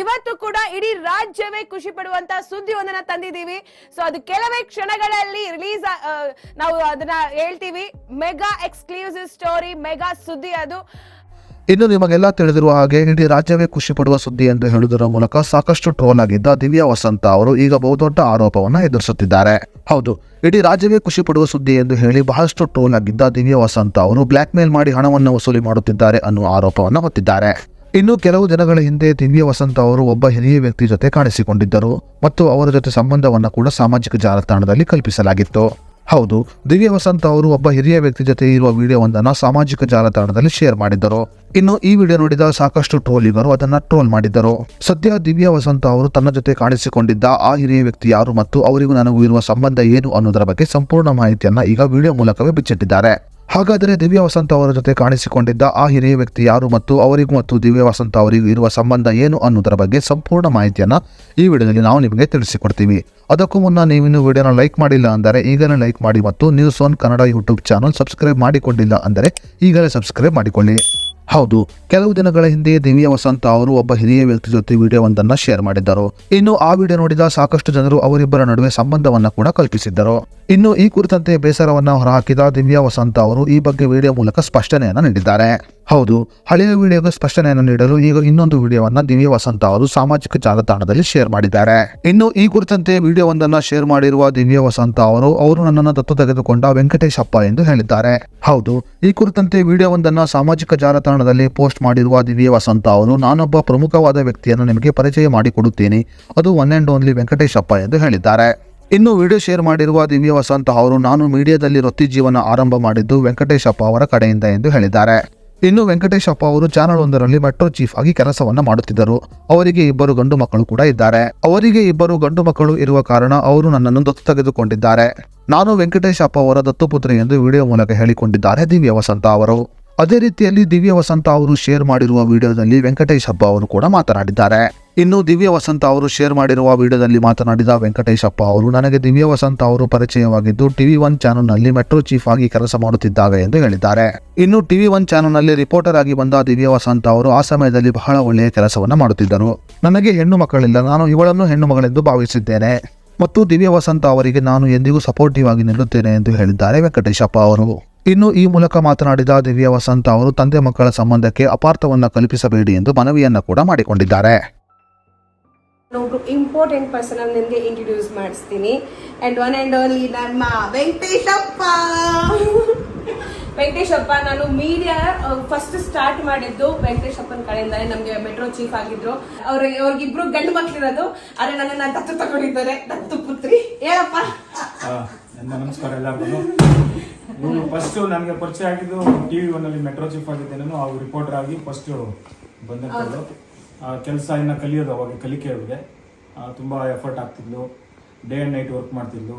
ಇವತ್ತು ಕೂಡ ಇಡೀ ರಾಜ್ಯವೇ ಖುಷಿ ಪಡುವಂತ ಸುದ್ದಿಯೊಂದನ್ನ ತಂದಿದ್ದೀವಿ. ಸೊ ಅದು ಕೆಲವೇ ಕ್ಷಣಗಳಲ್ಲಿ ರಿಲೀಸ್, ನಾವು ಅದನ್ನ ಹೇಳ್ತೀವಿ. ಮೆಗಾ ಎಕ್ಸ್ಕ್ಲೂಸಿವ್ ಸ್ಟೋರಿ, ಮೆಗಾ ಸುದ್ದಿ ಅದು. ಇನ್ನು ನಿಮಗೆಲ್ಲ ತಿಳಿದಿರುವ ಹಾಗೆ ಇಡೀ ರಾಜ್ಯವೇ ಖುಷಿ ಪಡುವ ಸುದ್ದಿ ಎಂದು ಹೇಳುವುದರ ಮೂಲಕ ಸಾಕಷ್ಟು ಟ್ರೋಲ್ ಆಗಿದ್ದ ದಿವ್ಯಾ ವಸಂತ ಅವರು ಈಗ ಬಹುದೊಡ್ಡ ಆರೋಪವನ್ನು ಎದುರಿಸುತ್ತಿದ್ದಾರೆ. ಹೌದು, ಇಡೀ ರಾಜ್ಯವೇ ಖುಷಿ ಪಡುವ ಸುದ್ದಿ ಎಂದು ಹೇಳಿ ಬಹಳಷ್ಟು ಟ್ರೋಲ್ ಆಗಿದ್ದ ದಿವ್ಯಾ ವಸಂತ ಅವರು ಬ್ಲಾಕ್ ಮೇಲ್ ಮಾಡಿ ಹಣವನ್ನು ವಸೂಲಿ ಮಾಡುತ್ತಿದ್ದಾರೆ ಅನ್ನುವ ಆರೋಪವನ್ನು ಹೊತ್ತಿದ್ದಾರೆ. ಇನ್ನು ಕೆಲವು ದಿನಗಳ ಹಿಂದೆ ದಿವ್ಯಾ ವಸಂತ ಅವರು ಒಬ್ಬ ಹಿರಿಯ ವ್ಯಕ್ತಿ ಜೊತೆ ಕಾಣಿಸಿಕೊಂಡಿದ್ದರು ಮತ್ತು ಅವರ ಜೊತೆ ಸಂಬಂಧವನ್ನು ಕೂಡ ಸಾಮಾಜಿಕ ಜಾಲತಾಣದಲ್ಲಿ ಕಲ್ಪಿಸಲಾಗಿತ್ತು. ಹೌದು, ದಿವ್ಯಾ ವಸಂತ ಅವರು ಒಬ್ಬ ಹಿರಿಯ ವ್ಯಕ್ತಿ ಜೊತೆ ಇರುವ ವಿಡಿಯೋವೊಂದನ್ನು ಸಾಮಾಜಿಕ ಜಾಲತಾಣದಲ್ಲಿ ಶೇರ್ ಮಾಡಿದ್ದರು. ಇನ್ನು ಈ ವಿಡಿಯೋ ನೋಡಿದ ಸಾಕಷ್ಟು ಟ್ರೋಲಿಗರು ಅದನ್ನ ಟ್ರೋಲ್ ಮಾಡಿದ್ದರು. ಸದ್ಯ ದಿವ್ಯಾ ವಸಂತ ಅವರು ತನ್ನ ಜೊತೆ ಕಾಣಿಸಿಕೊಂಡಿದ್ದ ಆ ಹಿರಿಯ ವ್ಯಕ್ತಿ ಯಾರು ಮತ್ತು ಅವರಿಗೂ ನನಗೂ ಇರುವ ಸಂಬಂಧ ಏನು ಅನ್ನೋದರ ಬಗ್ಗೆ ಸಂಪೂರ್ಣ ಮಾಹಿತಿಯನ್ನ ಈಗ ವಿಡಿಯೋ ಮೂಲಕವೇ ಬಿಚ್ಚಿಟ್ಟಿದ್ದಾರೆ. ಹಾಗಾದರೆ ದಿವ್ಯಾ ವಸಂತ ಅವರ ಜೊತೆ ಕಾಣಿಸಿಕೊಂಡಿದ್ದ ಆ ಹಿರಿಯ ವ್ಯಕ್ತಿ ಯಾರು ಮತ್ತು ಅವರಿಗೂ ಮತ್ತು ದಿವ್ಯಾ ವಸಂತ ಅವರಿಗೂ ಇರುವ ಸಂಬಂಧ ಏನು ಅನ್ನೋದರ ಬಗ್ಗೆ ಸಂಪೂರ್ಣ ಮಾಹಿತಿಯನ್ನ ಈ ವಿಡಿಯೋದಲ್ಲಿ ನಾವು ನಿಮಗೆ ತಿಳಿಸಿಕೊಡ್ತೀವಿ. ಅದಕ್ಕೂ ಮುನ್ನ ನೀವಿನ್ನು ವಿಡಿಯೋನ ಲೈಕ್ ಮಾಡಿಲ್ಲ ಅಂದರೆ ಈಗಲೇ ಲೈಕ್ ಮಾಡಿ ಮತ್ತು news one Kannada YouTube channel subscribe ಮಾಡಿಕೊಂಡಿಲ್ಲ ಅಂದರೆ ಈಗಲೇ ಸಬ್ಸ್ಕ್ರೈಬ್ ಮಾಡಿಕೊಳ್ಳಿ. ಹೌದು, ಕೆಲವು ದಿನಗಳ ಹಿಂದೆ ದಿವ್ಯಾ ವಸಂತ ಅವರು ಒಬ್ಬ ಹಿರಿಯ ವ್ಯಕ್ತಿ ಜೊತೆ ವಿಡಿಯೋವೊಂದನ್ನು ಶೇರ್ ಮಾಡಿದ್ದರು. ಇನ್ನು ಆ ವಿಡಿಯೋ ನೋಡಿದ ಸಾಕಷ್ಟು ಜನರು ಅವರಿಬ್ಬರ ನಡುವೆ ಸಂಬಂಧವನ್ನ ಕೂಡ ಕಲ್ಪಿಸಿದ್ದರು. ಇನ್ನು ಈ ಕುರಿತಂತೆ ಬೇಸರವನ್ನ ಹೊರಹಾಕಿದ ದಿವ್ಯಾ ವಸಂತ ಅವರು ಈ ಬಗ್ಗೆ ವಿಡಿಯೋ ಮೂಲಕ ಸ್ಪಷ್ಟನೆಯನ್ನ ನೀಡಿದ್ದಾರೆ. ಹೌದು, ಹಳೆಯ ವಿಡಿಯೋಗೆ ಸ್ಪಷ್ಟನೆಯನ್ನು ನೀಡಲು ಈಗ ಇನ್ನೊಂದು ವಿಡಿಯೋವನ್ನ ದಿವ್ಯಾ ವಸಂತ ಅವರು ಸಾಮಾಜಿಕ ಜಾಲತಾಣದಲ್ಲಿ ಶೇರ್ ಮಾಡಿದ್ದಾರೆ. ಇನ್ನು ಈ ಕುರಿತಂತೆ ವಿಡಿಯೋವೊಂದನ್ನು ಶೇರ್ ಮಾಡಿರುವ ದಿವ್ಯಾ ವಸಂತ ಅವರು ನನ್ನನ್ನು ದತ್ತು ತೆಗೆದುಕೊಂಡ ವೆಂಕಟೇಶ್ ಅಪ್ಪ ಎಂದು ಹೇಳಿದ್ದಾರೆ. ಹೌದು, ಈ ಕುರಿತಂತೆ ವಿಡಿಯೋವೊಂದನ್ನು ಸಾಮಾಜಿಕ ಜಾಲತಾಣದಲ್ಲಿ ಪೋಸ್ಟ್ ಮಾಡಿರುವ ದಿವ್ಯಾ ವಸಂತ ಅವರು ನಾನೊಬ್ಬ ಪ್ರಮುಖವಾದ ವ್ಯಕ್ತಿಯನ್ನು ನಿಮಗೆ ಪರಿಚಯ ಮಾಡಿಕೊಡುತ್ತೇನೆ, ಅದು ಒನ್ ಅಂಡ್ ಓನ್ಲಿ ವೆಂಕಟೇಶ್ ಅಪ್ಪ ಎಂದು ಹೇಳಿದ್ದಾರೆ. ಇನ್ನು ವಿಡಿಯೋ ಶೇರ್ ಮಾಡಿರುವ ದಿವ್ಯಾ ವಸಂತ ಅವರು ನಾನು ಮೀಡಿಯಾದಲ್ಲಿ ವೃತ್ತಿ ಜೀವನ ಆರಂಭ ಮಾಡಿದ್ದು ವೆಂಕಟೇಶ್ ಅಪ್ಪ ಅವರ ಕಡೆಯಿಂದ ಎಂದು ಹೇಳಿದ್ದಾರೆ. ಇನ್ನು ವೆಂಕಟೇಶ್ ಅಪ್ಪ ಅವರು ಚಾನಲ್ ಒಂದರಲ್ಲಿ ಮೆಟ್ರೋ ಚೀಫ್ ಆಗಿ ಕೆಲಸವನ್ನ ಮಾಡುತ್ತಿದ್ದರು. ಅವರಿಗೆ ಇಬ್ಬರು ಗಂಡು ಮಕ್ಕಳು ಕೂಡ ಇದ್ದಾರೆ. ಅವರಿಗೆ ಇಬ್ಬರು ಗಂಡು ಮಕ್ಕಳು ಇರುವ ಕಾರಣ ಅವರು ನನ್ನನ್ನು ದತ್ತು ತೆಗೆದುಕೊಂಡಿದ್ದಾರೆ. ನಾನು ವೆಂಕಟೇಶ್ ಅಪ್ಪ ಅವರ ದತ್ತುಪುತ್ರಿ ಎಂದು ವಿಡಿಯೋ ಮೂಲಕ ಹೇಳಿಕೊಂಡಿದ್ದಾರೆ ದಿವ್ಯಾ ವಸಂತ ಅವರು. ಅದೇ ರೀತಿಯಲ್ಲಿ ದಿವ್ಯಾ ವಸಂತ ಅವರು ಶೇರ್ ಮಾಡಿರುವ ವಿಡಿಯೋದಲ್ಲಿ ವೆಂಕಟೇಶ್ ಅಪ್ಪ ಅವರು ಕೂಡ ಮಾತನಾಡಿದ್ದಾರೆ. ಇನ್ನು ದಿವ್ಯಾ ವಸಂತ ಅವರು ಶೇರ್ ಮಾಡಿರುವ ವಿಡಿಯೋದಲ್ಲಿ ಮಾತನಾಡಿದ ವೆಂಕಟೇಶ್ ಅಪ್ಪ ಅವರು ನನಗೆ ದಿವ್ಯಾ ವಸಂತ ಅವರು ಪರಿಚಯವಾಗಿದ್ದು TV1 ಚಾನೆಲ್ನಲ್ಲಿ ಮೆಟ್ರೋ ಚೀಫ್ ಆಗಿ ಕೆಲಸ ಮಾಡುತ್ತಿದ್ದಾಗ ಎಂದು ಹೇಳಿದ್ದಾರೆ. ಇನ್ನು TV1 ಚಾನೆಲ್ನಲ್ಲಿ ರಿಪೋರ್ಟರ್ ಆಗಿ ಬಂದ ದಿವ್ಯಾ ವಸಂತ ಅವರು ಆ ಸಮಯದಲ್ಲಿ ಬಹಳ ಒಳ್ಳೆಯ ಕೆಲಸವನ್ನ ಮಾಡುತ್ತಿದ್ದರು. ನನಗೆ ಹೆಣ್ಣು ಮಕ್ಕಳಿಲ್ಲ, ನಾನು ಇವಳನ್ನು ಹೆಣ್ಣು ಮಗಳೆಂದು ಭಾವಿಸಿದ್ದೇನೆ ಮತ್ತು ದಿವ್ಯಾ ವಸಂತ ಅವರಿಗೆ ನಾನು ಎಂದಿಗೂ ಸಪೋರ್ಟಿವ್ ಆಗಿ ನಿಲ್ಲುತ್ತೇನೆ ಎಂದು ಹೇಳಿದ್ದಾರೆ ವೆಂಕಟೇಶ್ ಅಪ್ಪ ಅವರು. ಇನ್ನು ಈ ಮೂಲಕ ಮಾತನಾಡಿದ ದಿವ್ಯಾ ವಸಂತ ಅವರು ತಂದೆ ಮಕ್ಕಳ ಸಂಬಂಧಕ್ಕೆ ಅಪಾರ್ಥವನ್ನ ಕಲ್ಪಿಸಬೇಡಿ ಎಂದು ಮನವಿಯನ್ನ ಕೂಡ ಮಾಡಿಕೊಂಡಿದ್ದಾರೆ. ಒಬ್ರು ಇಂಪಾರ್ಟೆಂಟ್ ಪರ್ಸನ್ ನಿಮಗೆ ಇಂಟ್ರೊಡ್ಯೂಸ್ ಮಾಡಿಸ್ತೀನಿ. ಅಂಡ್ ಒನ್ ಅಂಡ್ ಓನ್ಲಿ ನಮ್ಮ ವೆಂಕಟೇಶಪ್ಪ. ವೆಂಕಟೇಶಪ್ಪ, ನಾನು ಮೀಡಿಯಾ ಫಸ್ಟ್ ಸ್ಟಾರ್ಟ್ ಮಾಡಿದ್ದು ವೆಂಕಟೇಶಪ್ಪನ ಕಡೆಯಿಂದಾನೆ. ನಮ್ಗೆ ಮೆಟ್ರೋ ಚೀಫ್ ಆಗಿದ್ರು. ಅವ್ರಿಗಿಬ್ರು ಗಂಡು ಮಕ್ಳಿರೋದು, ಆದ್ರೆ ನನ್ನ ದತ್ತು ತಗೊಂಡಿದ್ದಾರೆ, ದತ್ತು ಪುತ್ರಿ. ಹೇಳಪ್ಪ. ನಮಸ್ಕಾರ ಎಲ್ಲರಿಗೂ. ಇವರು ಫಸ್ಟ್ ನನಗೆ ಪರಿಚಯ ಆಗಿದ್ದು TV1 ಅಲ್ಲಿ ಮೆಟ್ರೋ ಚೀಫ್ ಆಗಿದ್ದೆ. ನಾನು ಅವ್ರು ರಿಪೋರ್ಟರ್ ಆಗಿ ಫಸ್ಟ್ ಬಂದಿದ್ದು. ಕೆಲಸ ಇನ್ನು ಕಲಿಯೋದು, ಅವಾಗ ಕಲಿಕೆ ಅವ್ರಿಗೆ ತುಂಬ ಎಫರ್ಟ್ ಆಗ್ತಿದ್ಲು. Day and night work ಮಾಡ್ತಿದ್ಲು.